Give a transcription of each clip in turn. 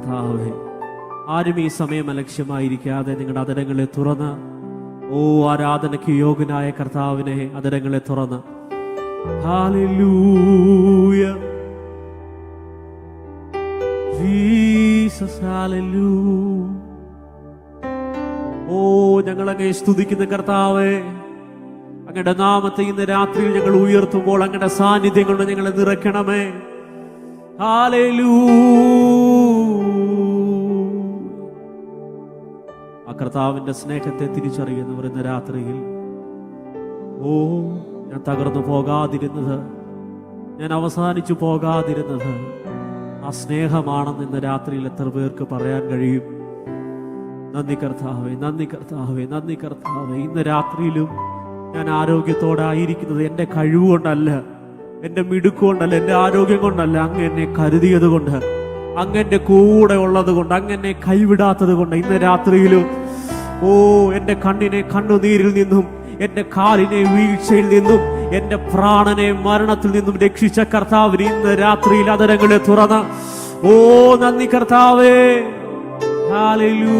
കർത്താവേ. ആരും ഈ സമയം അലക്ഷ്യമായിരിക്കാതെ നിങ്ങളുടെ അതരങ്ങളെ തുറന്ന് ആരാധനയ്ക്ക് യോഗ്യനായ കർത്താവിനെ അതരങ്ങളെ തുറന്ന് ഹല്ലേലൂയ ജീസസ് ഹല്ലേലൂയ. ഞങ്ങളങ്ങേ സ്തുതിക്കുന്ന കർത്താവേ, അങ്ങയുടെ നാമത്തെ ഇന്ന് രാത്രിയിൽ ഞങ്ങൾ ഉയർത്തുമ്പോൾ അങ്ങയുടെ സാന്നിധ്യം കൊണ്ട് ഞങ്ങളെ നിറയ്ക്കണമേ. ആ കർത്താവിന്റെ സ്നേഹത്തെ തിരിച്ചറിയുന്നവർ ഇന്ന് രാത്രിയിൽ ഞാൻ തകർന്നു പോകാതിരുന്നത്, ഞാൻ അവസാനിച്ചു പോകാതിരുന്നത് ആ സ്നേഹമാണെന്ന് ഇന്ന് രാത്രിയിൽ എത്ര പേർക്ക് പറയാൻ കഴിയും? നന്ദി കർത്താവേ, നന്ദി കർത്താവേ, നന്ദി കർത്താവേ. ഇന്ന് രാത്രിയിലും ഞാൻ ആരോഗ്യത്തോടെ ആയിരിക്കുന്നത് എൻ്റെ കഴിവുകൊണ്ടല്ല, എൻ്റെ മിടുക്കൊണ്ടല്ല, എൻ്റെ ആരോഗ്യം കൊണ്ടല്ല. അങ്ങ് എന്നെ കരുതിയത് കൊണ്ട്, അങ്ങ് എൻ്റെ കൂടെ ഉള്ളത് കൊണ്ട്, അങ്ങ് എന്നെ കൈവിടാത്തത് കൊണ്ട് ഇന്ന് രാത്രിയിലും എൻ്റെ കണ്ണിനെ കണ്ണുനീരിൽ നിന്നും, എൻ്റെ കാലിനെ വീഴ്ചയിൽ നിന്നും, എൻ്റെ പ്രാണനെ മരണത്തിൽ നിന്നും രക്ഷിച്ച കർത്താവിന് ഇന്ന് രാത്രിയിൽ അതരങ്ങളെ തുറന്ന് നന്ദി കർത്താവേ. ഹല്ലേലൂയ.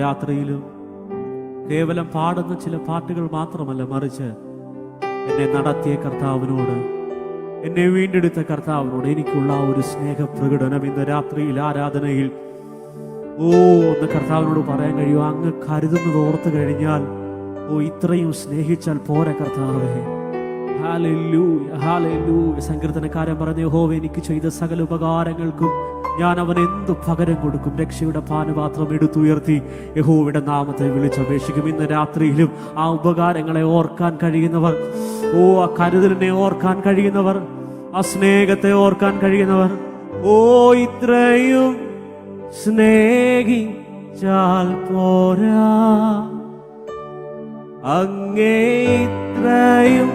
രാത്രിയിലും കേവലം പാടുന്ന ചില പാട്ടുകൾ മാത്രമല്ല, മറിച്ച് എന്നെ നടത്തിയ കർത്താവിനോട്, എന്നെ വീണ്ടെടുത്ത കർത്താവിനോട് എനിക്കുള്ള ഒരു സ്നേഹപ്രകടനം ഇന്ന് രാത്രിയിൽ ആരാധനയിൽ ഒന്ന് കർത്താവിനോട് പറയാൻ കഴിയും. അങ്ങ് കരുതുന്നത് ഓർത്ത് കഴിഞ്ഞാൽ ഇത്രയും സ്നേഹിച്ചാൽ പോരാ കർത്താവേ. Hallelujah, hallelujah. സങ്കീർത്തനക്കാരൻ പറഞ്ഞു, യഹോവ എനിക്ക് ചെയ്ത സകല ഉപകാരങ്ങൾക്കും ഞാൻ അവൻ എന്തു പകരം കൊടുക്കും. രക്ഷയുടെ പാനപാത്രം എടുത്തുയർത്തി യഹോവയുടെ നാമത്തെ വിളിച്ചപേക്ഷിക്കും. ഇന്ന് രാത്രിയിലും ആ ഉപകാരങ്ങളെ ഓർക്കാൻ കഴിയുന്നവർ, ആ കരുതലിനെ ഓർക്കാൻ കഴിയുന്നവർ, ആ സ്നേഹത്തെ ഓർക്കാൻ കഴിയുന്നവർ, ഇത്രയും സ്നേഹിച്ചാൽ പോരാ, അങ്ങേ ഇത്രയും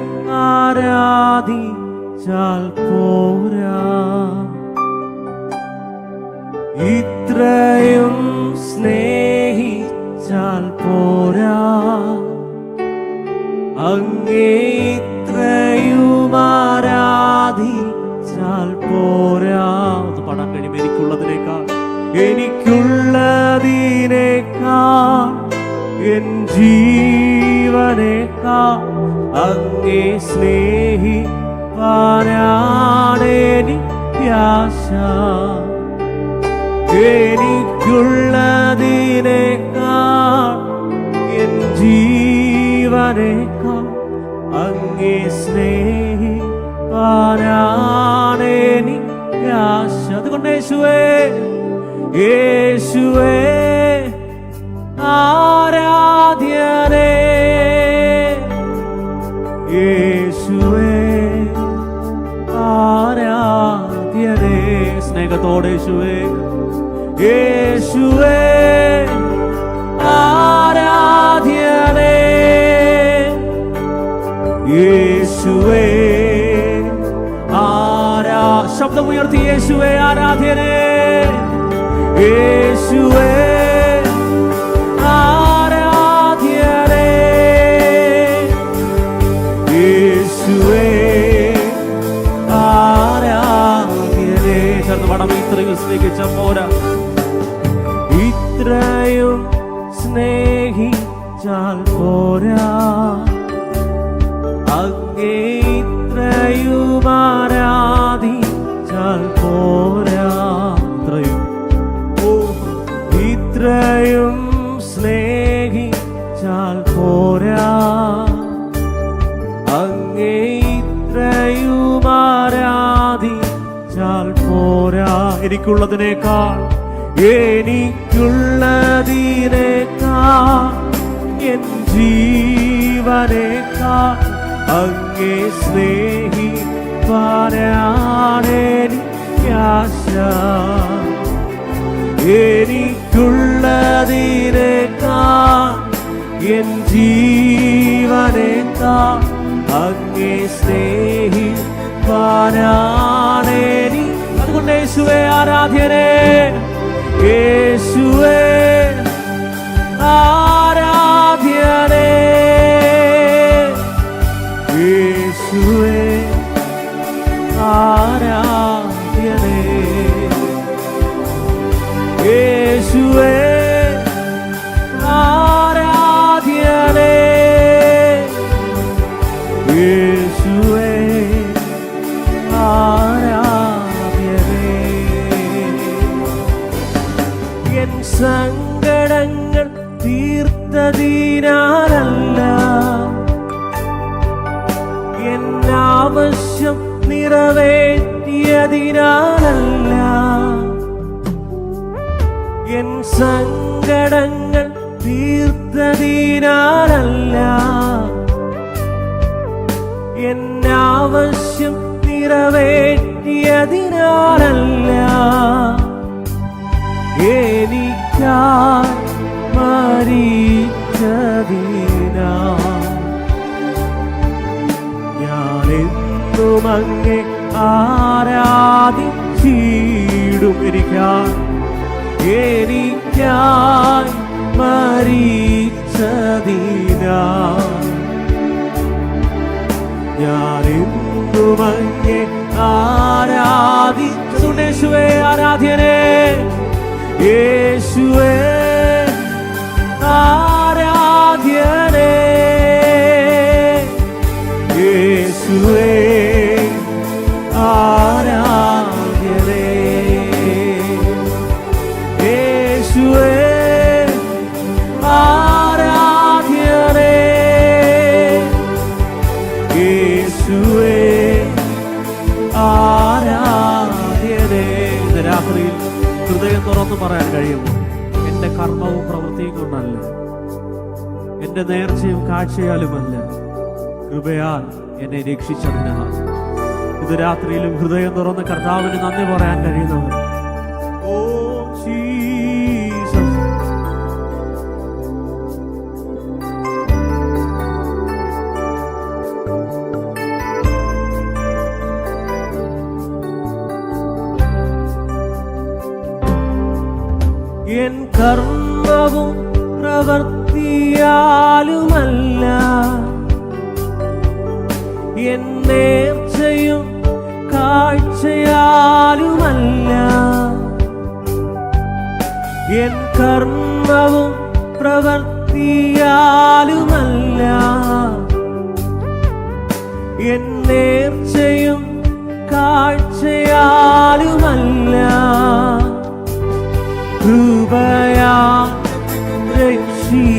ആരാധിച്ചാൽ പോരാ, ഇത്രയും സ്നേഹിച്ചാൽ പോരാ, അങ്ങേ ഇത്രയും ആരാധിച്ചാൽ പോരാ. ഒന്ന് പാടാൻ കഴിയും. എനിക്കുള്ളതിനേക്കാൾ എൻ ജീവനേക്കാൾ അങ്ങേ സ്നേഹിപ്പാനാണെനിക്കാശ. എനിക്കുള്ളതിനേക്കാൾ എൻ ജീവനേക്കാൾ അങ്ങേ സ്നേഹിപ്പാനാണെനിക്കാശ. അതുകൊണ്ട് യേശുവേ, യേശുവേ ആരാധ്യനേ, യേശുവേ ആരാധ്യനേ. സ്നേഹത്തോടെ യേശുവേ, യേശുവേ ആരാധ്യനേ, യേശുവേ ശബ്ദമുയർത്തി യേശുവേ ആരാധ്യനേ, യേശുവേ ആരാധ്യനേ, യേശുവേ ആരാധ്യനേ. ചേർന്ന് പടം. ഇത്രയും സ്നേഹിച്ച പോരാ, ഇത്രയും സ്നേഹിച്ചാൽ പോരാ, അങ്ങേ ഇത്രയും ആരാധിച്ചാൽ പോരാ, ഇത്രയും സ്നേഹിച്ചാൽ പോരാ, അങ്ങേ ഇത്രയും ആരാധിച്ചാൽ പോരാ. എനിക്കുള്ളതിനേക്കാൾ, എനിക്കുള്ളതിനേക്കാൾ എൻ ജീവനേക്കാൾ അങ്ങേ സ്നേഹിപ്പാനാണെനിക്കാശ. എനിക്കുള്ളതിനേക്കാൾ എൻ ജീവനേക്കാൾ അങ്ങേ സ്നേഹിപ്പാനാണെനി. അതുകൊണ്ട് യേശുവേ ആരാധ്യനേ, യേശുവേ ആരാധ്യനേ, യേശുവേ ആരാധ്യനേ. നീക്കിയതിനാലല്ല, എൻ സങ്കടങ്ങൾ തീർത്തതിനാലല്ല, എന്നാവശ്യം നിറവേറ്റിയതിനാലല്ല, എനിക്കായി മരിച്ചതിനാ ഞാനെന്നും അങ്ങേ ആരാധിച്ചിടും. എനിക്കായി മരിച്ചതിനാ ഞാനെന്നും അങ്ങേ ആരാധിച്ചു. യേശുവേ ആരാധ്യനേ, യേശുവേ ആരാധ്യനേ, യേശുവേ ആരാധ്യനേ, യേശുവേ ആരാധ്യനേ, യേശുവേ ആരാധ്യനേ. ഇന്ന് രാത്രിയിൽ ഹൃദയം തുറന്ന് പറയാൻ കഴിയുമോ? എന്റെ കർമ്മവും പ്രവൃത്തിയും കൊണ്ടല്ല, എന്റെ നേർച്ചയും കാഴ്ചയാലുമല്ല, കൃപയാൽ എന്നെ രക്ഷിച്ചതിനാൽ. ഇത് രാത്രിയിലും ഹൃദയം തുറന്ന് കർത്താവിന് നന്ദി പറയാൻ കഴിയുന്നവർ. ഓ ജീസസ്, എൻ കർമ്മവും പ്രവൃത്തിയാലുമല്ല, എൻ നേർച്ചയും കാഴ്ചയാലുമല്ല, എൻ കർമ്മവും പ്രവൃത്തിയാലുമല്ല, എൻ നേർച്ചയും കാഴ്ചയാലുമല്ല, കൃപയാ രക്ഷിച്ചതിനാ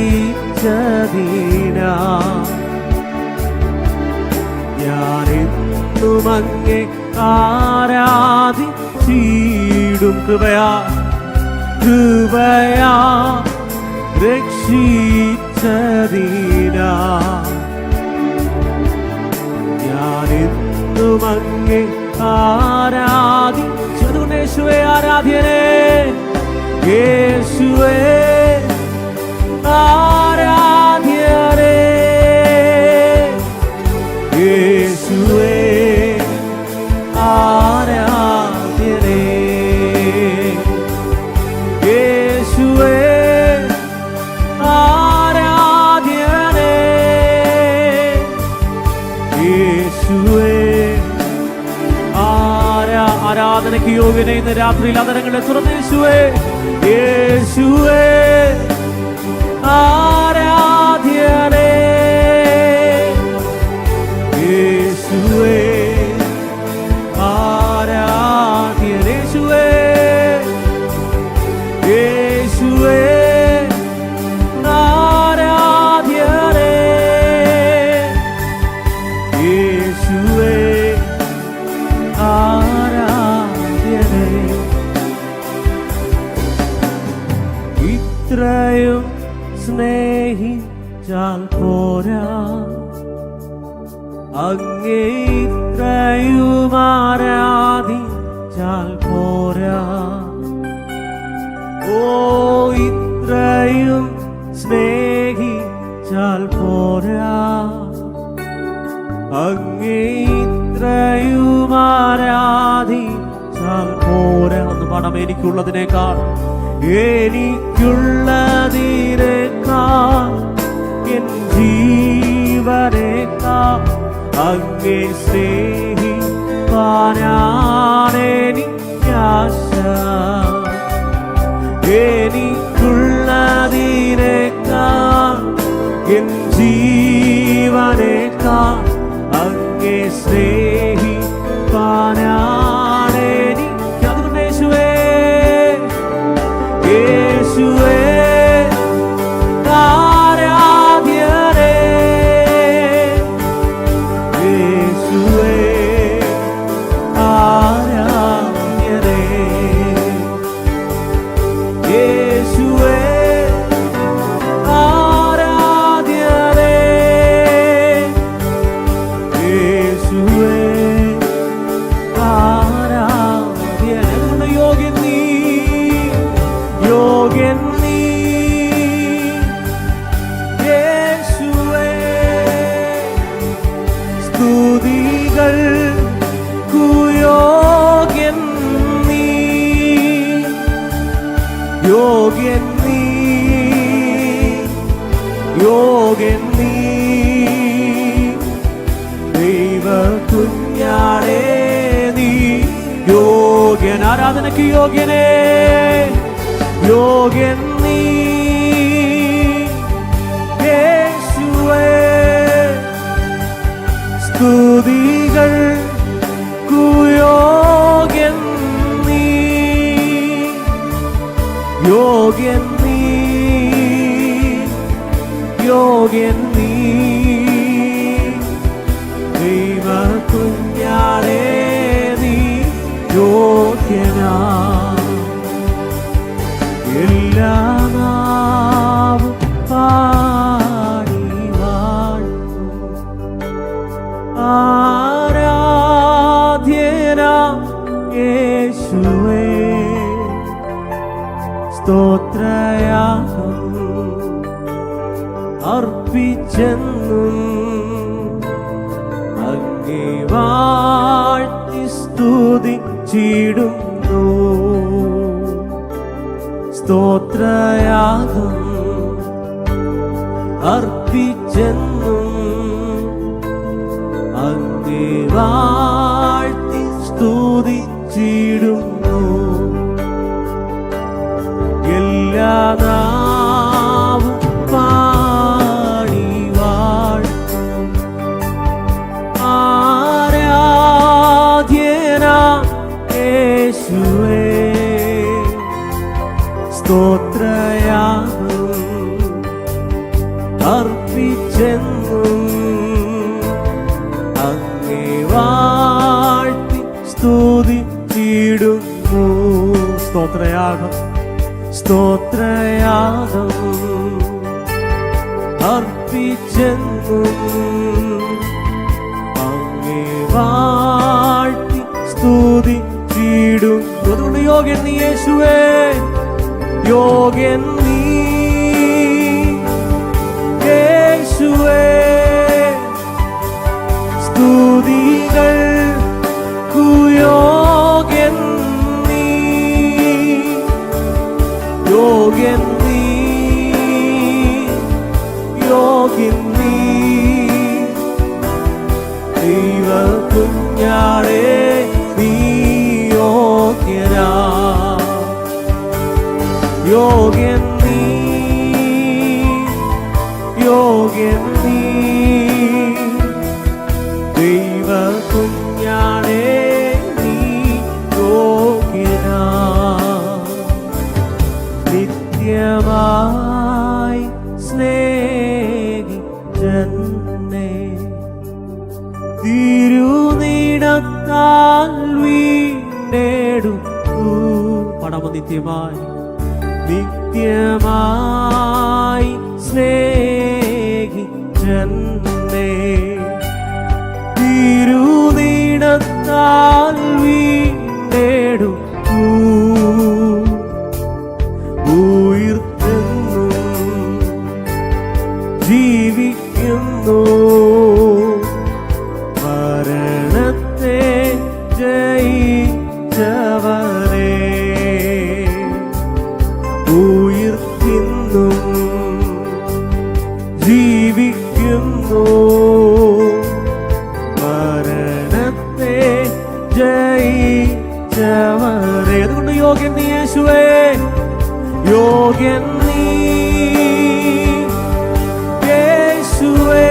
ഞാനെന്നും അങ്ങേ ആരാധിച്ചിടും. കൃപയാ രക്ഷിച്ചതിനാ ഞാനെന്നും അങ്ങേ ആരാധിച്ചു. യേശുവേ ആരാധ്യനേ, യേശുവേ ആരാധ്യനേ, യേശുവേ ആരാധ്യനേ, യേശുവേ ആരാധ്യനേ, യേശുവേ ആരാധനയ്ക്ക് യോഗ്യനെ ഇന്ന് രാത്രിയിൽ അതരങ്ങളെ തുറന്ന് യേശുവേ, യേശുവേ ആരാധ്യനേ, യേശുവേ ആരാധ്യനേ, യേശുവേ യേശുവേ ആരാധ്യനേ, യേശുവേ ആരാധ്യനേ. ഇത്രയും സ്നേഹിച്ചാൽ പോരാ, അങ്ങേ ഇത്രയും ആരാധിച്ചാൽ പോരാ. ഓ ഇത്രയും സ്നേഹിച്ചാൽ പോരാ, അങ്ങേ ഇത്രയും ആരാധിച്ചാൽ പോരാ. ഒന്ന് പാടാം. എനിക്കുള്ളതിനേക്കാൾ എൻ ജീവനേക്കാൾ അങ്ങേ സ്നേഹിപ്പാനാണെനിക്കാശ. എനിക്കുള്ളതിനേക്കാൾ എൻ ജീവനേക്കാൾ അങ്ങേ സ്നേഹിപ്പാനാണെനിക്ക്. അതുകൊണ്ട് യേശുവേ, യേശുവേ ആരാധ്യനേ, യേശുവേ ആരാധ്യനേ, യോഗ്യൻ, ആരാധനയ്ക്ക് യോഗ്യനേ, യോഗ്യൻ നീ യേശുവേ. സ്തുതികൾക്കു യോഗ്യൻ നീ, യോഗ്യൻ നീ, യോഗ്യൻ നീ. ദൈവ കുഞ്ഞാടേ നീ യോഗ്യനാ. എല്ലാ നാവും പാടി വാഴ്ത്തും ആരാധ്യനാം യേശുവേ. സ്തോത്രയാഗം അർപ്പിച്ചെന്നും അങ്ങേ വാഴ്ത്തി സ്തുതിച്ചിടുന്നു. സ്തോത്രയാഗം അർപ്പിച്ചെന്നും അങ്ങേ വാഴ്ത്തി സ്തുതിച്ചിടുന്നു. എല്ലാ നാവും പാടി വാഴ്ത്തും ആരാധ്യനാം യേശുവേ. സ്തോത്രയാഗം അർപ്പിച്ചെന്നും അങ്ങേ വാഴ്ത്തി സ്തുതിച്ചിടുന്നു. സ്തോത്രയാഗം, സ്തോത്രയാഗം അർപ്പിച്ചെന്നും അങ്ങേ വാഴ്ത്തി സ്തുതിച്ചിടുന്നു. അതുകൊണ്ട് യോഗ്യൻ നീ യേശുവേ, യോഗ്യൻ നീ യേശുവേ. സ്തുതികൾക്കു യോഗ്യൻ നീ, യോഗ്യൻ നീ, യോഗ്യൻ നീ. ദൈവ കുഞ്ഞാടേ നീ യോഗ്യനാ. യോഗ്യൻ നീ, യോഗ്യൻ നീ. ദൈവ കുഞ്ഞാടേ നീ യോഗ്യനാ. നിത്യമായി സ്നേഹിച്ചെന്നെ തിരുനിടത്താൽ വീണ്ടെടുത്തു. പടമ നിത്യമായി, നിത്യമായി സ്നേഹിച്ചെന്നെ തിരുനിടത്താൽ വീണ്ടെടുത്തു. ഉയിർത്തെന്നു ജീവിക്കുന്നു, മരണത്തെ ജയിച്ചവരേ. ഉയിർത്തിന്നും ജീവിക്കുന്നു, മരണത്തെ ജയിച്ചവരേ. അതുകൊണ്ട് യോഗ്യൻ നീ യേശുവേ, യോഗ്യൻ നീ യേശുവേ.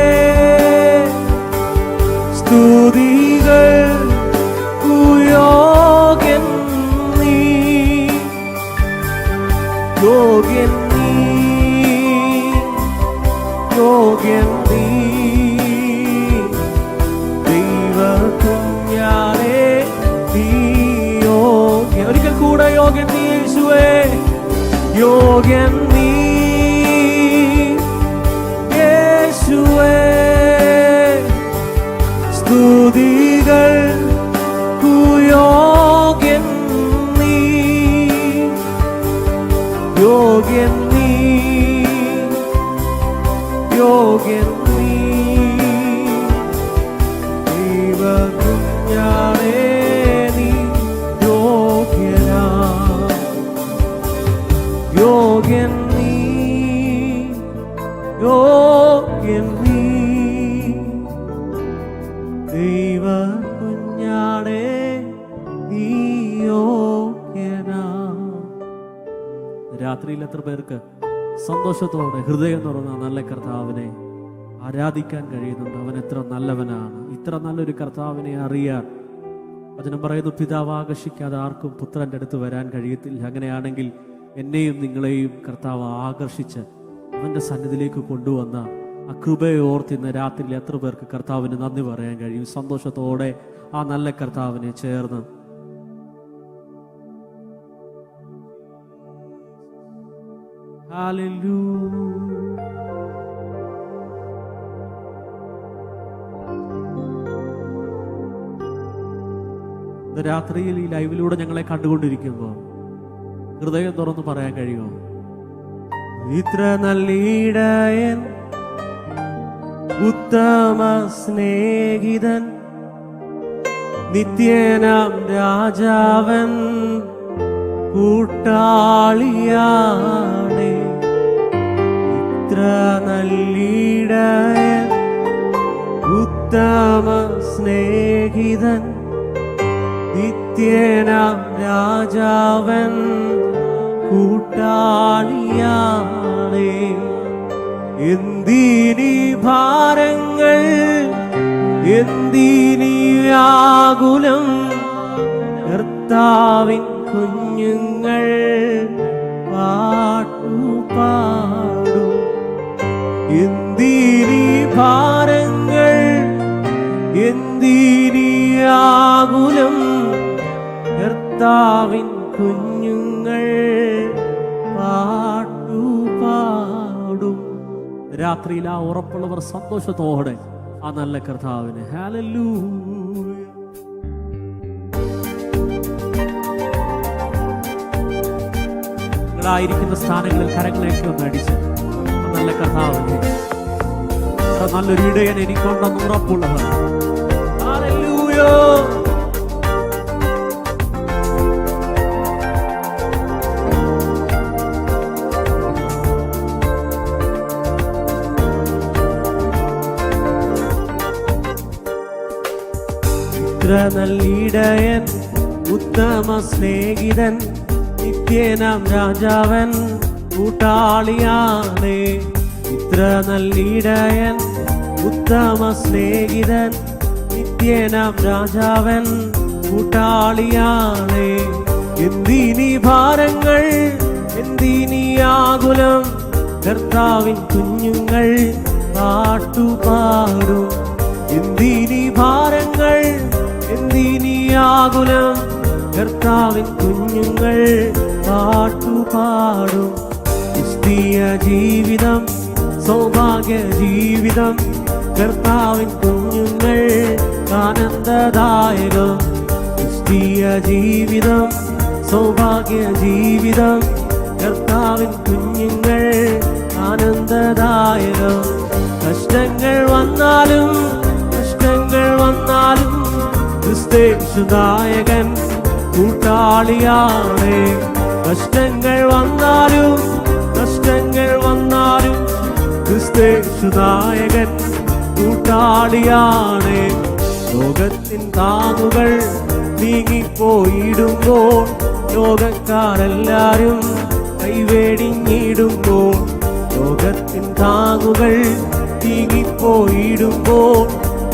സ്തുതികൾക്കു യോഗ്യൻ നീ, യോഗ്യൻ നീ, യോഗ്യൻ നീ. ദൈവ കുഞ്ഞാടേ നീ യോഗ്യൻ. ഒരിക്കൽ കൂടെ യോഗ്യൻ നീ യേശുവേ, യോഗ്യൻ നീ യേശുവേ. സ്തുതികൾക്കു യോഗ്യൻ നീ, യോഗ്യൻ നീ, യോഗ്യൻ നീ. ദൈവ കുഞ്ഞാടേ നീ യോഗ്യനാ. യോഗ്യൻ നീ, യോഗ്യൻ നീ. രാത്രിയിൽ എത്ര പേർക്ക് സന്തോഷത്തോടെ ഹൃദയം തുറന്ന നല്ല കർത്താവിനെ ആരാധിക്കാൻ കഴിയുന്നുണ്ട്? അവൻ എത്ര നല്ലവനാണ്! ഇത്ര നല്ലൊരു കർത്താവിനെ അറിയാൻ വചനം പറയുന്നു, പിതാവ് ആകർഷിക്കാതെ ആർക്കും പുത്രന്റെ അടുത്ത് വരാൻ കഴിയത്തില്ല. അങ്ങനെയാണെങ്കിൽ എന്നെയും നിങ്ങളെയും കർത്താവ് ആകർഷിച്ച് അവന്റെ സന്നിധിയിലേക്ക് കൊണ്ടുവന്ന ആ കൃപയെ ഓർത്ത് ഇന്ന് രാത്രിയിൽ എത്ര പേർക്ക് കർത്താവിന് നന്ദി പറയാൻ കഴിയും? സന്തോഷത്തോടെ ആ നല്ല കർത്താവിനെ ചേർന്ന് രാത്രിയിൽ ഈ ലൈവിലൂടെ ഞങ്ങളെ കണ്ടുകൊണ്ടിരിക്കുമ്പോൾ ഹൃദയം തുറന്ന് പറയാൻ കഴിയുമോ? ഇത്ര നല്ലീടയൻ, ഉത്തമ സ്നേഹിതൻ, നിത്യനാം രാജാവൻ, കൂട്ടാളിയാണ്. ഇത്ര നല്ലീടയൻ, ഉത്തമ സ്നേഹിതൻ, നിത്യനാം രാജാവൻ, കൂട്ടാളിയാണ്. എന്തിനീ ഭാരങ്ങൾ, എന്തിനീ ആകുലം, കർത്താവിൻ കുഞ്ഞുങ്ങൾ പാട്ടുപാടും. എന്തിനീ ഭാരങ്ങൾ, എന്തിനീ ആകുലം, കർത്താവിൻ കുഞ്ഞുങ്ങൾ പാട്ടുപാടും. രാത്രിയിൽ ആ ഉറപ്പുള്ളവർ സന്തോഷത്തോടെ ആ നല്ല കർത്താവിനെ ഹല്ലേലൂയ. നിങ്ങളായിരിക്കുന്ന സ്ഥാനങ്ങളിൽ കരങ്ങളെയൊക്കെ ഒന്ന് അടിച്ച് ആ നല്ല കർത്താവിനെ, നല്ലൊരു ഇടയൻ എനിക്കുണ്ടെന്ന് ഉറപ്പുള്ളവർ ഹല്ലേലൂയ. ഇത്ര നല്ലീടയൻ, ഉത്തമ സ്നേഹിതൻ, നിത്യനാം രാജാവൻ, കൂട്ടാളിയാണ്. ഇത്ര നല്ലീടയൻ, ഉത്തമ സ്നേഹിതൻ, നിത്യനാം രാജാവൻ, കൂട്ടാളിയാണ്. എന്തിനീ ഭാരങ്ങൾ, എന്തിനീ ആകുലം, കർത്താവിൻ കുഞ്ഞുങ്ങൾ പാട്ടുപാടും. എന്തിനീ ഭാരങ്ങൾ, എന്തിനീ ആകുലം, കർത്താവിൻ കുഞ്ഞുങ്ങൾ പാട്ടുപാടും. ക്രിസ്തീയ ജീവിതം സൗഭാഗ്യ ജീവിതം, കർത്താവിൻ കുഞ്ഞുങ്ങൾ ആനന്ദദായകം. ക്രിസ്തീയ ജീവിതം സൗഭാഗ്യ ജീവിതം, കർത്താവിൻ കുഞ്ഞുങ്ങൾ ആനന്ദദായകം. കഷ്ടങ്ങൾ വന്നാലും, കഷ്ടങ്ങൾ വന്നാലും, ക്രിസ്തേശുനായകൻ കൂട്ടാളിയാണ്. കഷ്ടങ്ങൾ വന്നാലും, കഷ്ടങ്ങൾ വന്നാലും, ക്രിസ്തേശുനായകൻ കൂട്ടാളിയാണ്. ലോകത്തിൻ താങ്ങുകൾ നീങ്ങിപ്പോയിടുമ്പോൾ, ലോകക്കാരെല്ലാരും കൈവേടിഞ്ഞിടുമ്പോൾ, ലോകത്തിൻ താങ്ങുകൾ നീങ്ങിപ്പോയിടുമ്പോൾ,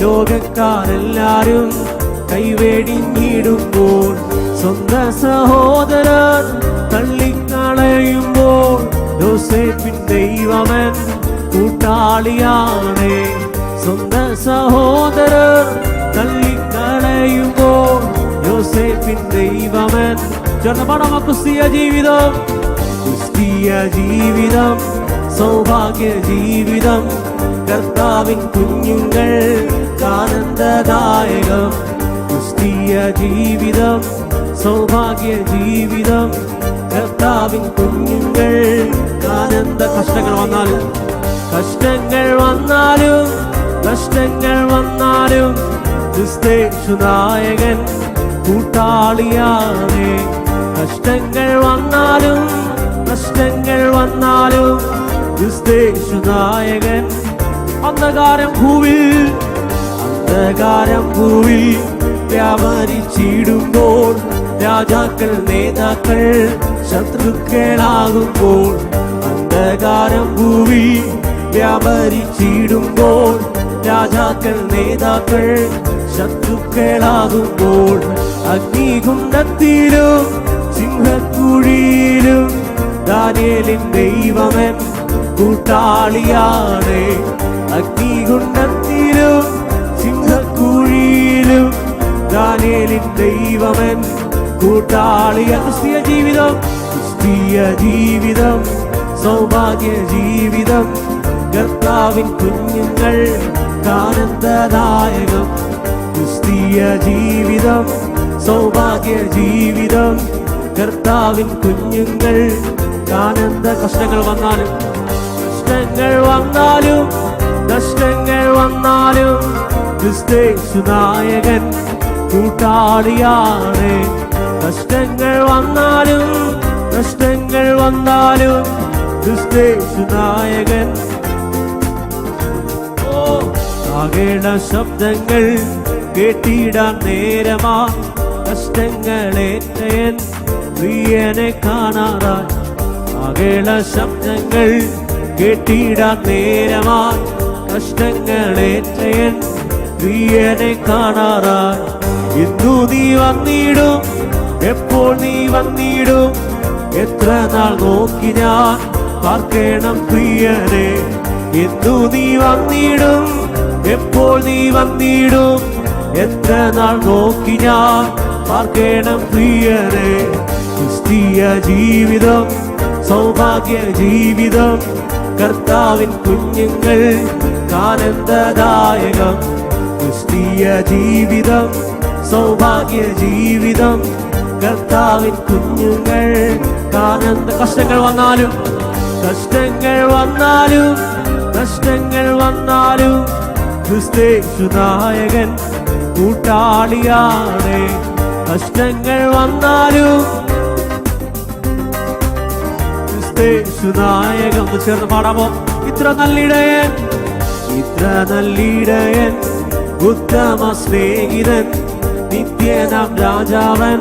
ലോകക്കാരെല്ലാരും കൈവേടിഞ്ഞിടുമ്പോൾ, സ്വന്തം സഹോദരൻ തള്ളിക്കളയുമ്പോൾ, യോസേഫിൻ ദൈവമൻ കൂട്ടാളിയാണ്. സ്വന്തം സഹോദരൻ തള്ളിക്കളയുമ്പോൾ, യോസേഫിൻ ദൈവമൻ. ജനപടമ ക്രിസ്തീയ ജീവിതം, ക്രിസ്തീയ ജീവിതം സൗഭാഗ്യ ജീവിതം, കർത്താവിൻ കുഞ്ഞുങ്ങൾ ആനന്ദദായകം. ക്രിസ്തീയ ജീവിതം സൗഭാഗ്യ ജീവിതം, കർത്താവിൻ കുഞ്ഞുങ്ങൾ ആനന്ദ. കഷ്ടങ്ങൾ വന്നാലും, കഷ്ടങ്ങൾ വന്നാലും, കഷ്ടങ്ങൾ വന്നാലും, ക്രിസ്തേശുനായകൻ കൂട്ടാളിയാണ്. കഷ്ടങ്ങൾ വന്നാലും, കഷ്ടങ്ങൾ വന്നാലും, ക്രിസ്തേശുനായകൻ. അന്ധകാരം ഭൂവിൽ, അന്ധകാരം ഭൂവിൽ വ്യാപരിച്ചിടുമ്പോൾ, രാജാക്കൾ നേതാക്കൾ ശത്രുക്കളാകുമ്പോൾ, അന്ധകാരം ഭൂമി വ്യാപരിച്ചിടുമ്പോൾ, രാജാക്കൾ നേതാക്കൾ ശത്രുക്കളാകുമ്പോൾ, അഗ്നികുണ്ഡത്തിലും സിംഹക്കുഴിയിലും ദാനിയേലിൻ ദൈവമൻ കൂട്ടാളിയാണ്. അഗ്നികുണ്ഡത്തിലും സിംഹക്കുഴിയിലും ദാനിയേലിൻ ദൈവമൻ കൂട്ടാളിയാണ്. ക്രിസ്തീയ ജീവിതം, ക്രിസ്തീയ ജീവിതം സൗഭാഗ്യ ജീവിതം, കർത്താവിൻ കുഞ്ഞുങ്ങൾ ആനന്ദദായകം. ക്രിസ്തീയ ജീവിതം സൗഭാഗ്യ ജീവിതം, കർത്താവിൻ കുഞ്ഞുങ്ങൾ ആനന്ദ. കഷ്ടങ്ങൾ വന്നാലും കഷ്ടങ്ങൾ വന്നാലും നഷ്ടങ്ങൾ വന്നാലും ക്രിസ്തേശു നായകൻ കൂട്ടാളിയാണ്. കഷ്ടങ്ങൾ വന്നാലും നഷ്ടങ്ങൾ വന്നാലും ക്രിസ്തേശു നായകൻ. ആകേണ്ട ശബ്ദങ്ങൾ കേട്ടിടാൻ നേരമാ, കഷ്ടങ്ങളേറ്റയൻ പ്രിയനെ കാണാറായി. ആകേണ്ട ശബ്ദങ്ങൾ കേട്ടിടാൻ നേരമാ, കഷ്ടങ്ങളേറ്റയൻ പ്രിയനെ കാണാറായി. ഇന്നു നീ വന്നിടും, എപ്പോൾ നീ വന്നിടും, എത്ര നാൾ നോക്കി ഞാൻ പാർക്കണം പ്രിയനെ. ഇന്നു നീ വന്നിടും, എപ്പോൾ നീ വന്നിടും, എത്ര നാൾ നോക്കി ഞാൻ പാർക്കണം പ്രിയനെ. ക്രിസ്തീയ ജീവിതം സൗഭാഗ്യ ജീവിതം, കർത്താവിൻ കുഞ്ഞുങ്ങൾ ആനന്ദദായകം. ക്രിസ്തീയ ജീവിതം സൗഭാഗ്യ ജീവിതം, കർത്താവിൻ കുഞ്ഞുങ്ങൾ ആനന്ദ. കഷ്ടങ്ങൾ വന്നാലും കഷ്ടങ്ങൾ വന്നാലും നഷ്ടങ്ങൾ വന്നാലും ക്രിസ്തേശു നായകൻ കൂട്ടാളിയാണ്. കഷ്ടങ്ങൾ വന്നാലും ക്രിസ്തേശു നായകൻ. ചേർന്ന് പാടാമോ? ഇത്ര നല്ലിടയൻ, ഇത്ര നല്ലിടയൻ, ഉത്തമ സ്നേഹിതൻ, നിത്യനാം രാജാവൻ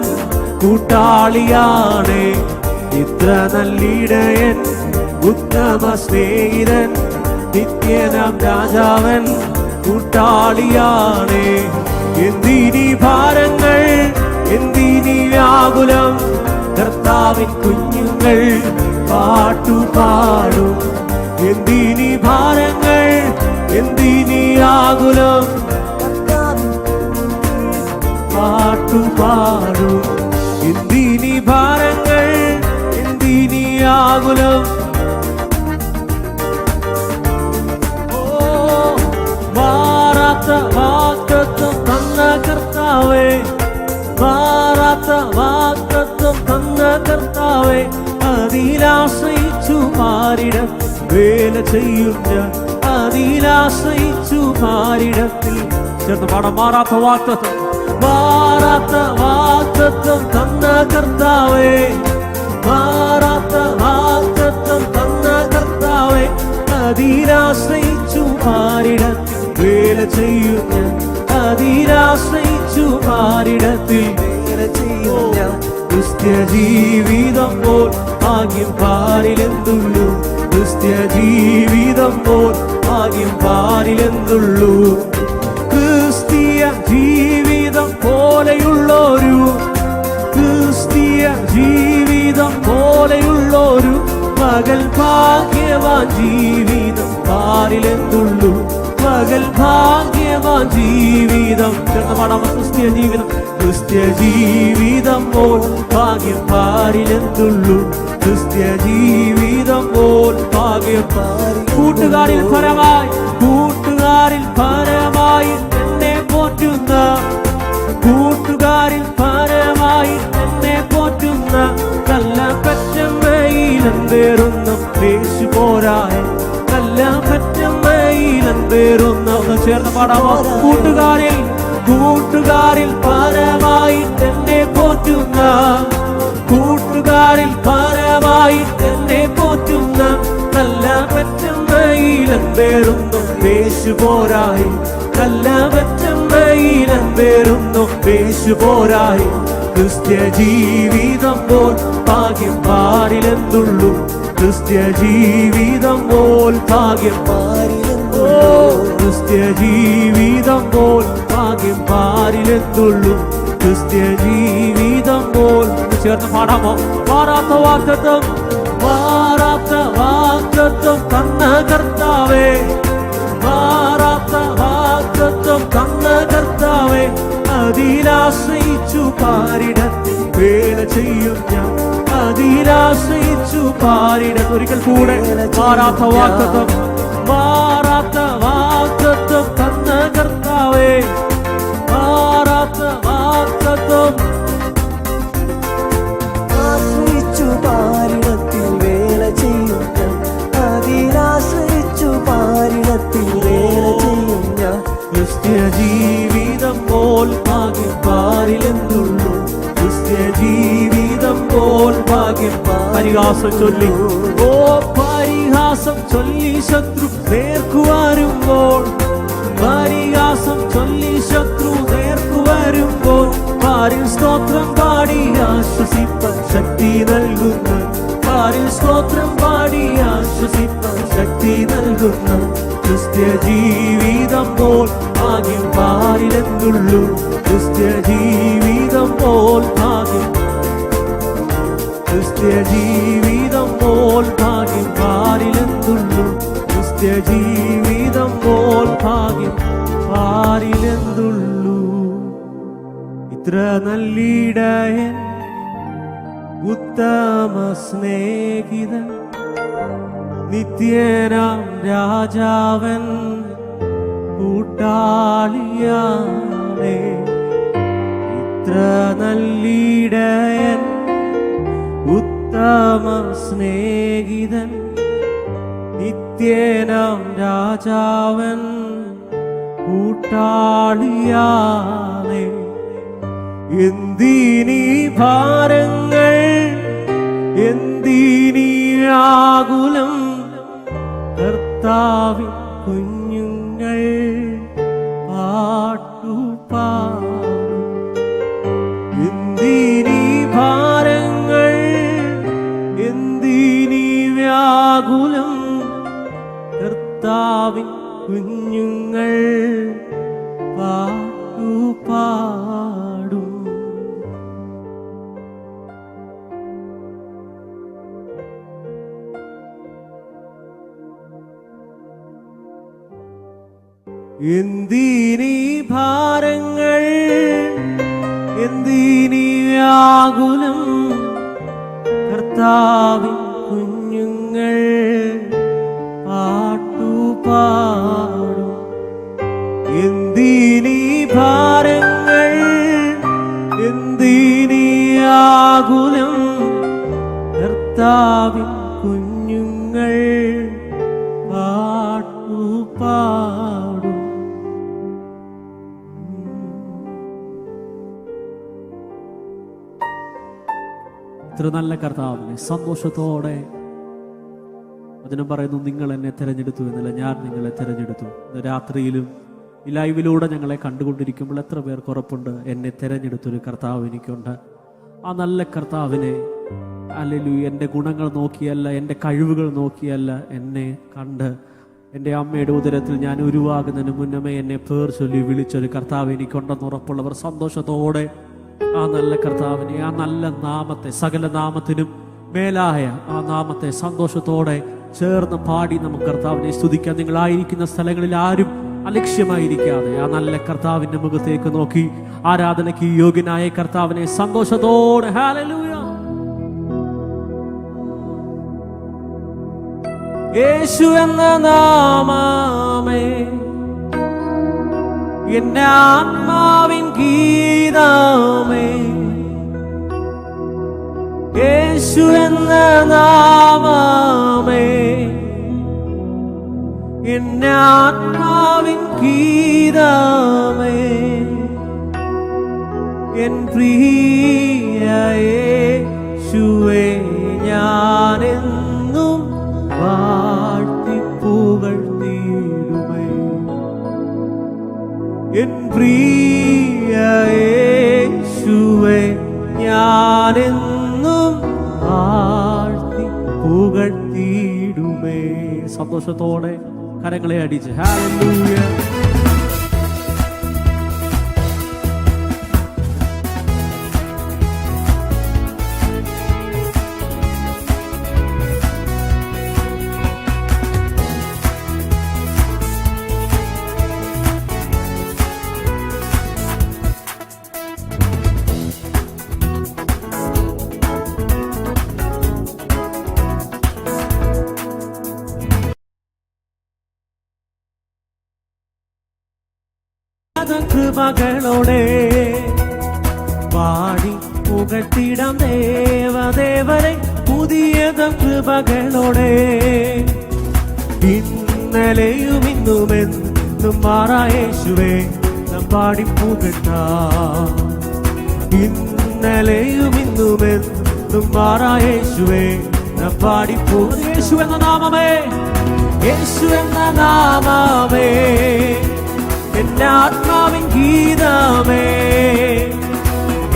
കൂട്ടാളിയാണ്. ഇത്ര നല്ലിടയൻ, ഉത്തമ സ്നേഹിതൻ, നിത്യനാം രാജാവൻ കൂട്ടാളിയാണ്. എന്തിനീ ഭാരങ്ങൾ, എന്തിനീ വ്യാകുലം, കർത്താവിൻ കുഞ്ഞുങ്ങൾ പാട്ടുപാടും. എന്തിനീ ഭാരങ്ങൾ, എന്തിനീ ആകുലം, പാട്ടുപാടും. എന്തിനീ ഭാരങ്ങൾ, എന്തിനീ ആകുലം. മാറാത്ത വാഗ്ദത്തം തന്ന കർത്താവേ, മാറാത്ത വാഗ്ദത്തം തന്ന കർത്താവേ, അതിലാശ്രയിച്ചു മാറിടം വേല ചെയ്യും ഞാൻ. അതിലാശ്രയിച്ചു മാറിടത്തിൽ. ചേർന്ന് പാടാം. മാറാത്ത വാഗ്ദത്തം, മാറാത്ത വാഗ്ദത്തം തന്ന കർത്താവേ, മാറാത്ത വാഗ്ദത്തം തന്ന കർത്താവേ, അതിലാശ്രയിച്ചു മാറിടത്തിൽ വേല ചെയ്യും ഞാൻ. അതിലാശ്രയിച്ചു മാറിടത്തിൽ വേല ചെയ്യും ഞാൻ. ക്രിസ്ത്യ ജീവിതം പോൽ ഭാഗ്യം പാരിലെന്തുള്ളൂ, ക്രിസ്ത്യ ജീവിതം പോൽ ഭാഗ്യം പാരിലെന്തുള്ളൂ. ക്രിസ്തീയ ജീവിതം പോലെയുള്ളൊരു, ക്രിസ്തീയ ജീവിതം പോലെയുള്ളൊരു പകൽ ഭാഗ്യവാൻ ജീവിതം പാരിലെന്തുള്ളൂ, പകൽ ഭാഗ്യവാൻ ജീവിതം. ചേർന്നപാടാം. ക്രിസ്തീയ ജീവിതം, ക്രിസ്ത്യ ജീവിതം പോൽ ഭാഗ്യം പാരിലെന്തുള്ളൂ, ക്രിസ്ത്യ ജീവിതം പോൽ ഭാഗ്യം പാരി. കൂട്ടുകാരിൽ പരമായി, കൂട്ടുകാരിൽ പരമായി എന്നെ പോറ്റുന്ന, കൂട്ടുകാരിൽ പരമായി എന്നെ പോറ്റുന്ന, നല്ല പറ്റമ്മയിലെന്തേറുന്ന യേശു പോരായ, നല്ല പറ്റമ്മയിലെന്തേറുന്ന. ഒന്ന് ചേർന്ന് പാടാമോ? കൂട്ടുകാരിൽ, കൂട്ടുകാരിൽ പരമായി എന്നെ പോറ്റുന്ന, കൂട്ടുകാരിൽ പരമായി എന്നെ പോറ്റുന്ന, നല്ല പറ്റമ്മയിലെന്തേറുന്നു യേശു പോരായി, നല്ല പറ്റമ്മയിലെന്തേറുന്നു യേശു പോരായി. ക്രിസ്ത്യ ജീവിതം പോൽ ഭാഗ്യം പാരിലെന്തുള്ളൂ. ക്രിസ്ത്യ ജീവിതം പോൽ ഭാഗ്യം ക്രിസ്ത്യ ജീവിതം പോൽ ഭാഗ്യം പാരിലെന്തുള്ളൂ. ക്രിസ്ത്യ ജീവിതം പോൽ ചേർന്ന് പാടാമോ? മാറാത്ത വാഗ്ദത്തം, മാറാത്ത വാഗ്ദത്തം തന്ന കർത്താവേ, മാറാത്ത വാഗ്ദത്തം തന്ന കർത്താവേ, അതിലാശ്രയിച്ചു പാരിടത്തിൽ വേല ചെയ്യും ഞാൻ. അതിലാശ്രയിച്ചു പാരിടത്തിൽ ഒരിക്കൽ കൂടെ മാറാത്ത വാഗ്ദത്തം, മാറാത്ത വാഗ്ദത്തം തന്ന കർത്താവേ, മാറാത്ത വാഗ്ദത്തം ആശ്രയിച്ചു പാരിടത്തിൽ വേല ചെയ്യും ഞാൻ. അതിലാശ്രയിച്ചു പാരിടത്തിൽ വേല ചെയ്യും ഞാൻ. ക്രിസ്ത്യ ജീവിതം പോൽ ഭാഗ്യം പാരിലെന്തുള്ളൂ. ക്രിസ്ത്യ ജീവിതം പോൽ ഭാഗ്യം പരിഹാസം ചൊല്ലി, ഓ പരിഹാസം ചൊല്ലി ശത്രു നേർക്കുവരുമ്പോൾ, പരിഹാസം ചൊല്ലി ശത്രു നേർക്കുവരുമ്പോൾ, പാരിൽ സ്തോത്രം പാടി ആശ്വസിപ്പാൻ ശക്തി നൽകുന്ന, പാരിൽ സ്തോത്രം പാടി ആശ്വസിപ്പാൻ ശക്തി നൽകുന്ന ക്രിസ്ത്യ ജീവിതം പോൽ ഭാഗ്യം പാരിലെന്തുള്ളൂ. ക്രിസ്ത്യ ജീവിതം പോൽ ഭാഗ്യം, ക്രിസ്ത്യ ജീവിതം പോൽ ഭാഗ്യം പാരിലെന്തുള്ളൂ. ക്രിസ്ത്യ ജീവിതം പോൽ ഭാഗ്യം പാരിലെന്തുള്ളൂ. ഇത്ര നല്ലിടയൻ, ഉത്തമ സ്നേഹിതൻ, നിത്യനാം രാജാവൻ, കൂട്ടാളിയാണേ. ഇത്ര നല്ലിടയൻ, ഉത്തമ സ്നേഹിതൻ, നിത്യനാം രാജാവൻ, കൂട്ടാളിയാണേ. എന്തിനീ ഭാരങ്ങൾ, എന്തിനീ ആകുലം, കർത്താവിൻ കുഞ്ഞുങ്ങൾ പാട്ടുപാടും. എന്തിനീ ഭാരങ്ങൾ, എന്തിനീ വ്യാകുലം, കർത്താവിൻ കുഞ്ഞുങ്ങൾ പാട്ടുപാടും. എന്തിനീ ഭാരങ്ങൾ, എന്തിനീ വ്യാകുലം, കർത്താവിൻ കുഞ്ഞുങ്ങൾ പാട്ടുപാടും. എന്തിനീ ഭാരങ്ങൾ, എന്തിനീ ആകുലം, കർത്താവിൻ കുഞ്ഞുങ്ങൾ പാട്ടുപാടും. ഇത്ര നല്ല കർത്താവിനെ സന്തോഷത്തോടെ വചനം പറയുന്നു, നിങ്ങൾ എന്നെ തിരഞ്ഞെടുത്തു എന്നല്ല, ഞാൻ നിങ്ങളെ തിരഞ്ഞെടുത്തു. ഇന്ന് രാത്രിയിലും ഈ ലൈവിലൂടെ ഞങ്ങളെ കണ്ടുകൊണ്ടിരിക്കുമ്പോൾ എത്ര പേർക്ക് ഉറപ്പുണ്ട് എന്നെ തിരഞ്ഞെടുത്തൊരു കർത്താവ് എനിക്കുണ്ട്. ആ നല്ല കർത്താവിനെ ഹല്ലേലൂയ എൻ്റെ ഗുണങ്ങൾ നോക്കിയല്ല, എൻ്റെ കഴിവുകൾ നോക്കിയല്ല എന്നെ കണ്ട് എൻ്റെ അമ്മയുടെ ഉദരത്തിൽ ഞാൻ ഉരുവാകുന്നതിന് മുന്നമേ എന്നെ പേർ ചൊല്ലി വിളിച്ചൊരു കർത്താവ് എനിക്കുണ്ടെന്ന് ഉറപ്പുള്ളവർ സന്തോഷത്തോടെ ആ നല്ല കർത്താവിനെ, ആ നല്ല നാമത്തെ, സകല നാമത്തിനും മേലായ ആ നാമത്തെ സന്തോഷത്തോടെ ചേർന്ന് പാടി നമുക്ക് കർത്താവിനെ സ്തുതിക്കാം. നിങ്ങളായിരിക്കുന്ന സ്ഥലങ്ങളിൽ ആരും അലക്ഷ്യമായിരിക്കാതെ ആ നല്ല കർത്താവിന്റെ മുഖത്തേക്ക് നോക്കി ആരാധനയ്ക്ക് യോഗ്യനായ കർത്താവിനെ സന്തോഷത്തോടെ ഹല്ലേലൂയ. യേശു എന്ന നാമമേ എന്റെ ആത്മാവിൻ ഗീതമേ, യേശു എന്ന നാമമേ എന്റെ ആത്മാവിൻ ഗീതമേ, എൻ പ്രിയ യേശുവേ ഞാനെന്നും വാഴ്ത്തി പുകഴ്ത്തിയിടുമേ. എൻ പ്രിയ യേശുവേ ഞാനെന്നും വാഴ്ത്തി പുകഴ്ത്തിയിടുമേ. സന്തോഷത്തോടെ കരങ്ങളെ അടിച്ച് ഹല്ലേലൂയ. കൃപകളോടെ പാടി പുകഴ്ത്തിടാം ദേവദേവരെ. പുതിയതും കൃപകളോടെ ഇന്നലെയും ഇന്നുമെന്നും മാറായേശുവേ നാം പാടി പുകഴ്ത്താം. ഇന്നലെയും ഇന്നുമെന്നും മാറായേശുവേ നാം പാടി പുകഴ്ത്താം. യേശു എന്ന നാമമേ, യേശു എന്ന നാമമേ എന്റെ ആത്മാവിൻ ഗീതമേ.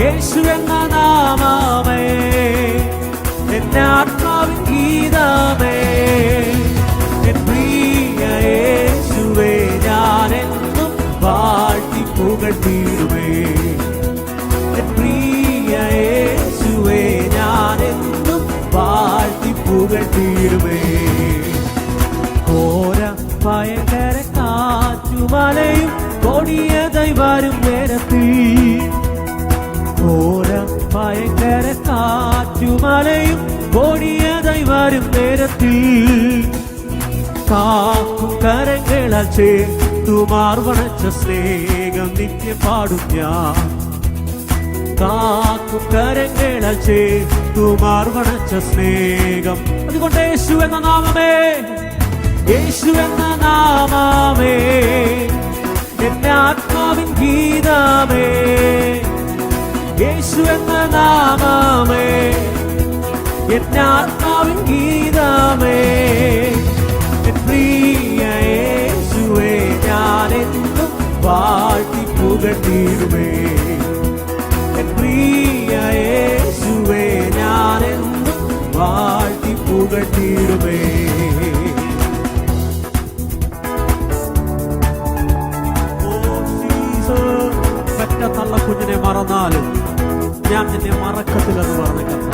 യേശു എന്ന നാമമേ എന്റെ ആത്മാവിൻ ഗീതമേ. എൻ പ്രിയ യേശുവേ ഞാനെന്നും വാഴ്ത്തി പുകഴ്ത്തിയിടുമേ. എൻ പ്രിയ യേശുവേ ഞാനെന്നും വാഴ്ത്തി പുകഴ്ത്തിയിടുമേ. ഘോര ഭയങ്കര കാറ്റുമലയും കൊടിയതായി വരും നേരത്തിൽ, ഘോര ഭയങ്കര കാറ്റുമലയും കൊടിയതായി വരും നേരത്തിൽ കാക്കും കരങ്ങളാൽ ചേർത്തുമാർവണച്ച സ്നേഹം നിത്യം പാടും ഞാൻ. കാക്കും കരങ്ങളാൽ ചേർത്തുമാർവണച്ച സ്നേഹം. അതുകൊണ്ട് യേശു എന്ന നാമമേ, യേശു എന്ന നാമമേ എന്റെ ആത്മാവിൻ ഗീതമേ. യേശു എന്ന നാമമേ എന്റെ ആത്മാവിൻ ഗീതമേ. എൻ പ്രിയ യേശുവേ ഞാനെന്നും വാഴ്ത്തി പുകഴ്ത്തിയിടുമേ. എൻ പ്രിയ യേശുവേ ഞാനെന്നും വാഴ്ത്തി പുകഴ്ത്തിയിടുമേ. തള്ള കുഞ്ഞിനെ മറന്നാലും ഞാൻ നിന്നെ മറക്കത്തില്ലെന്ന് പറഞ്ഞ കഥ.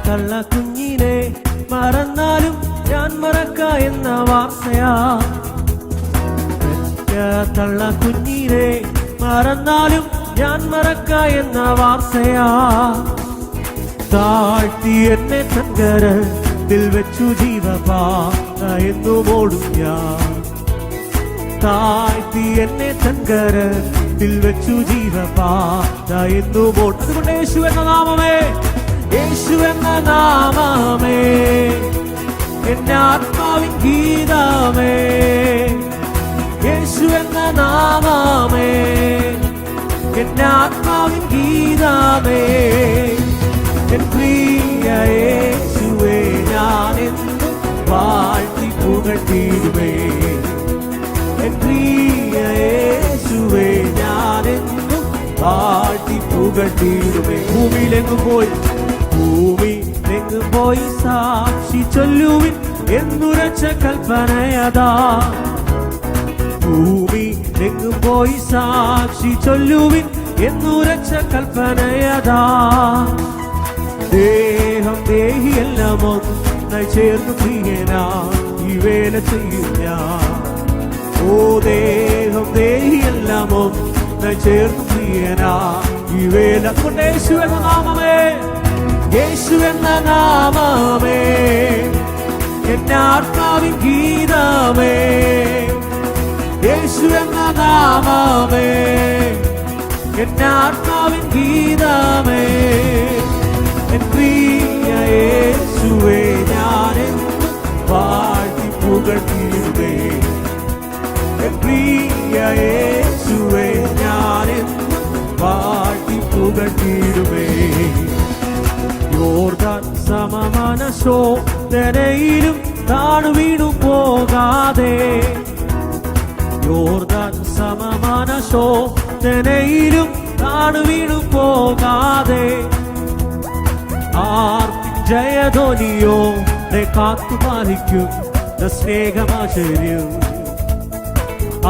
തള്ള കുഞ്ഞിനെ മറന്നാലും ഞാൻ മറക്ക എന്ന വാർത്തയാ. തള്ള കുഞ്ഞിനെ മറന്നാലും ഞാൻ മറക്ക എന്ന വാർത്തയാ. താഴ്ത്തി എന്നെ തങ്കരത്തിൽ വെച്ചു ജീവപാത എന്നും ഓടും ഞാൻ. താഴ്ത്തി എന്നെ തങ്കരത്തിൽ വെച്ചു ജീവപാത എന്നും ഓടും. അതുകൊണ്ട് യേശു എന്ന നാമമേ, യേശു എന്ന നാമമേ എന്റെ ആത്മാവിൻ ഗീതമേ. യേശു എന്ന നാമമേ എന്റെ ആത്മാവിൻ ഗീതമേ. എൻ പ്രിയ യേശുവേ ഞാനെന്നും വാഴ്ത്തി പുകഴ്ത്തിയിടുമേ. എൻ പ്രിയ യേശുവേ ഞാനെന്നും വാഴ്ത്തി പുകഴ്ത്തിയിടുമേ. ഭൂമിയിലെങ്ങും പോയി, ഭൂമിയിലെങ്ങും പോയി സാക്ഷി ചൊല്ലുവിൻ എന്നുരച്ച കൽപ്പനയതാ. ഭൂമിയിലെങ്ങും പോയി സാക്ഷി ചൊല്ലുവിൻ എന്നുരച്ച കൽപ്പനയതാ. ദേഹം ദേഹിയെല്ലാം ഒന്നായി ചേർന്ന് പ്രിയനാ ഈ വേല ചെയ്യും ഞാൻ. ഓ ദേഹം ദേഹിയെല്ലാം ഒന്നായി ചേർന്ന് പ്രിയനാ ഈ വേല. കൊണ്ട് യേശു എന്ന നാമമേ, യേശു എന്ന നാമമേ എന്റെ ആത്മാവിൻ ഗീതമേ. യേശു എന്ന നാമമേ എന്റെ ആത്മാവിൻ ഗീതമേ. എൻ പ്രിയ യേശുവേ ഞാനെന്നും വാഴ്ത്തി പുകഴ്ത്തിയിടുമേ. എൻ പ്രിയ യേശുവേ ഞാനെന്നും വാഴ്ത്തി പുകഴ്ത്തിയിടുമേ. യോർദാൻ സമമാന ശോധനയിലും താണു വീണു പോകാതെ, യോർദാൻ സമമാന ശോധനയിലും താണുവീണു പോകാതെ ആർത്തിൻ ജയധ്വനിയോടെ കാത്തുപാലിക്കുന്ന സ്നേഹമാശ്ചര്യം.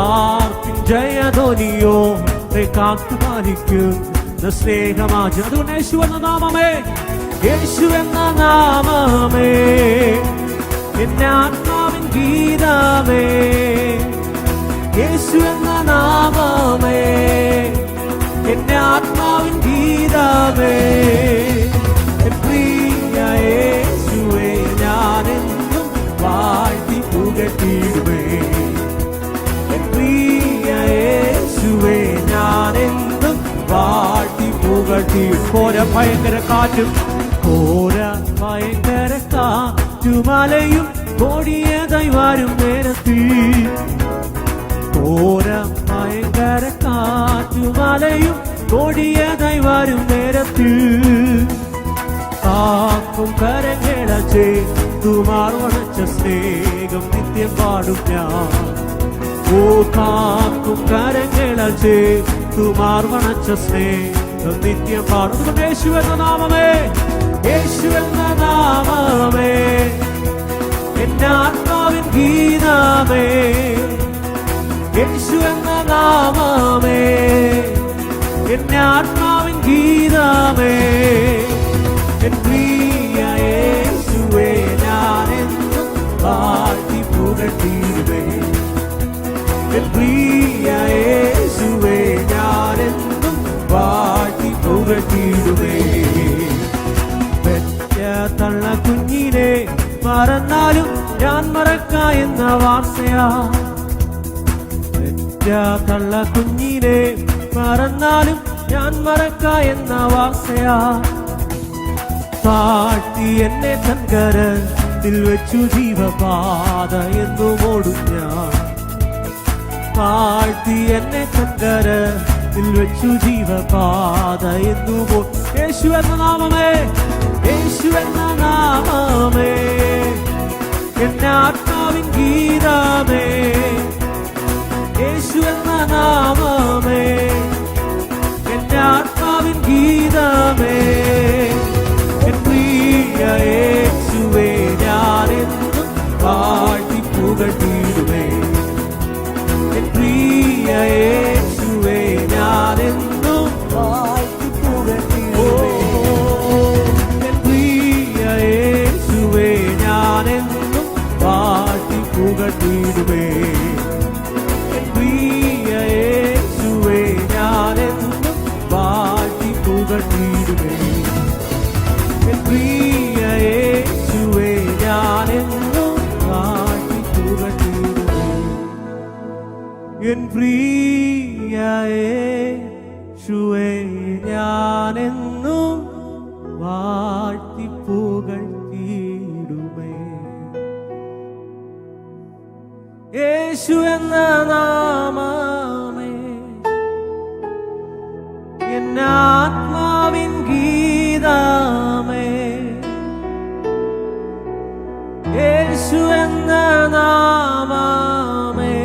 ആർത്തിൻ ജയധ്വനിയോടെ കാത്തുപാലിക്കുന്ന സ്നേഹമാശ്ചര്യം. അതുകൊണ്ട് യേശു എന്ന നാമമേ, യേശു എന്ന നാമമേ, എന്റെ ആത്മാവിൻ ഗീതമേ. യേശു എന്ന നാമമേ, എന്റെ ആത്മാവിൻ ഗീതമേ. പ്രിയ യേശുവേ, ഞാനെന്നും വാഴ്ത്തി പുകഴ്ത്തിയിടുമേ. പ്രിയ യേശുവേ, ഞാനെന്നും വാഴ്ത്തി പുകഴ്ത്തിയിടും. ഘോര ഭയങ്കര കാറ്റും ഭയങ്കര കാറ്റുമലയും കൊടിയതായി വരും നേരത്തിൽ. ഭയങ്കര കാറ്റുമലയും കൊടിയതായി വരും നേരത്തിൽ കാക്കും കരങ്ങള ചേർത്തുമാർവണച്ച സ്നേഹം നിത്യം പാടും ഞാൻ. ഓ കാക്കും കരങ്ങള ചേർത്തുമാർവണച്ച സ്നേഹം നിത്യം പാടും. യേശു എന്ന നാമമേ, യേശു എന്ന നാമമേ, എന്റെ ആത്മാവിൻ ഗീതമേ. യേശു എന്ന നാമമേ, എന്റെ ആത്മാവിൻ ഗീതമേ. പ്രിയ യേശുവേ, ഞാനെന്നും വാഴ്ത്തി പുകഴ്ത്തിയിടുമേ. പ്രിയ യേശുവേ, ഞാനെന്നും വാഴ്ത്തി പുകഴ്ത്തിയിടുമേ. തള്ള കുഞ്ഞിനെ മറന്നാലും ഞാൻ മറക്ക എന്ന വാർത്തയാ. തള്ള കുഞ്ഞിനെ മറന്നാലും ഞാൻ മറക്ക എന്ന വാർത്തയാ. താഴ്ത്തി എന്നെ തൻകരത്തിൽ വെച്ചു ജീവപാത എന്നും ഓടും ഞാൻ. താഴ്ത്തി എന്നെ തൻകരത്തിൽ വെച്ചു ജീവപാത എന്നും ഓടും. യേശു എന്ന നാമമേ, യേശു എന്ന നാമമേ, എന്റെ ആത്മാവിൻ ഗീതമേ. യേശു എന്ന നാമമേ, എന്റെ ആത്മാവിൻ ഗീതമേ. പ്രിയ യേശുവേ, ഞാനെന്നും വാഴ്ത്തി പുകഴ്ത്തിയിടുമേ. പ്രിയ യേശുവേ, ഞാനെന്നും വാഴ്ത്തി പുകഴ്ത്തിയിടുമേ. പ്രിയ യേശുവേ, ഞാനെന്നും വാഴ്ത്തി പുകഴ്ത്തിയിടുമേ. പ്രിയ യേശുവേ, ഞാനെന്നും വാഴ്ത്തി പുകഴ്ത്തിയിടുമേ. പ്രിയ യേശുവേ, ഞാനെന്നും വാഴ്ത്തി പുകഴ്ത്തിയിടുമേ. എൻ പ്രിയ യേശുവേ, ഞാനെന്നും വാഴ്ത്തി പുകഴ്ത്തിയിടുമേ. യേശു എന്ന നാമമേ, എന്റെ ആത്മാവിൻ ഗീതമേ. യേശു എന്ന നാമമേ,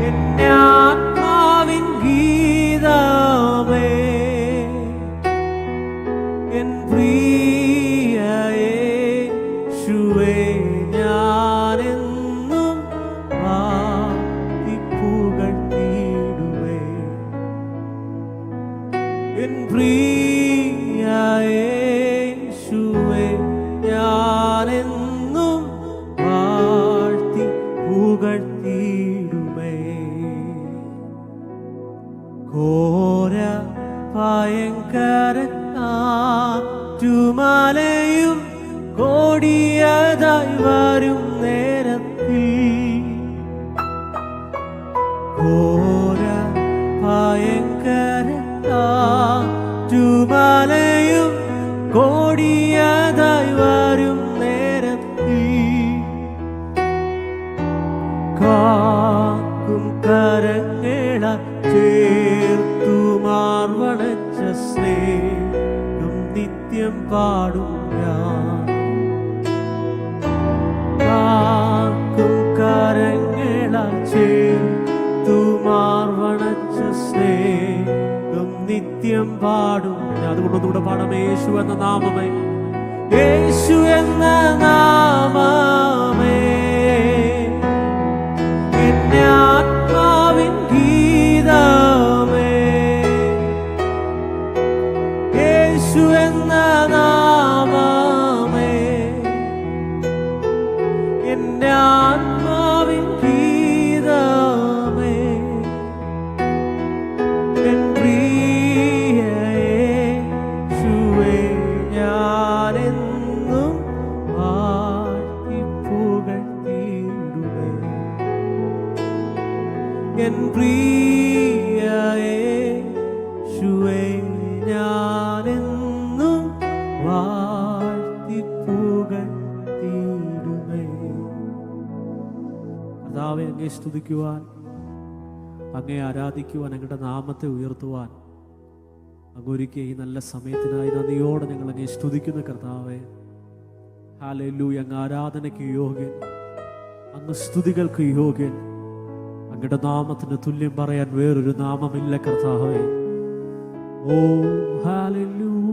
എന്റെ ആത്മാവിൻ ഗീതമേ. എൻ പ്രിയ യേശുവേ, ഞാനെന്നും വാഴ്ത്തി പുകഴ്ത്തിയിടുമേ. എൻ പ്രിയ യേശുവേ, ഞാനെന്നും വാഴ്ത്തി പുകഴ്ത്തിയിടുമേ. ഘോര ഭയങ്കര കാറ്റുമലയും കൊടിയതായി വരും നേരത്തിൽ ഘോര ഭയങ്കര കാറ്റുമലയും കൊടിയതായി വരും നേരത്തിൽ കാക്കും കരങ്ങള ചേർത്തു മാർവണച്ച സ്നേഹം നിത്യം പാടും ഞാൻ. കാക്കും കരങ്ങള ചേർത്തു പാടും ഞാൻ. അതുകൊണ്ടൊന്നുകൂടെ പാടാം. യേശു എന്ന നാമമേ, യേശു എന്ന നാമമേ, എന്റെ ആത്മാവിൻ ഗീതമേ. യേശു എന്ന നാമമേ, എന്റെ ആത്മാവിൻ ഗീതമേ. എൻ പ്രിയ യേശുവേ, ഞാനെന്നും വാഴ്ത്തി പുകഴ്ത്തിയിടുമേ. എൻ പ്രിയ യേശുവേ, ഞാനെന്നും വാഴ്ത്തി പുകഴ്ത്തിയിടുമേ. കർത്താവേ, അങ്ങേ സ്തുതിക്കുവാൻ, അങ്ങേ ആരാധിക്കുവാൻ, അങ്ങയുടെ നാമത്തെ ഉയർത്തുവാൻ അങ്ങൊരുക്കിയ ഈ നല്ല സമയത്തിനായി നന്ദിയോടെ ഞങ്ങൾ അങ്ങേ സ്തുതിക്കുന്ന കർത്താവേ. ഹല്ലേലൂയ. അങ്ങ് ആരാധനയ്ക്ക് യോഗ്യൻ, അങ്ങ് സ്തുതികൾക്ക് യോഗ്യൻ. അങ്ങയുടെ നാമത്തിന് തുല്യം പറയാൻ വേറൊരു നാമമില്ല കർത്താവേ. ഓ ഹല്ലേലൂയ.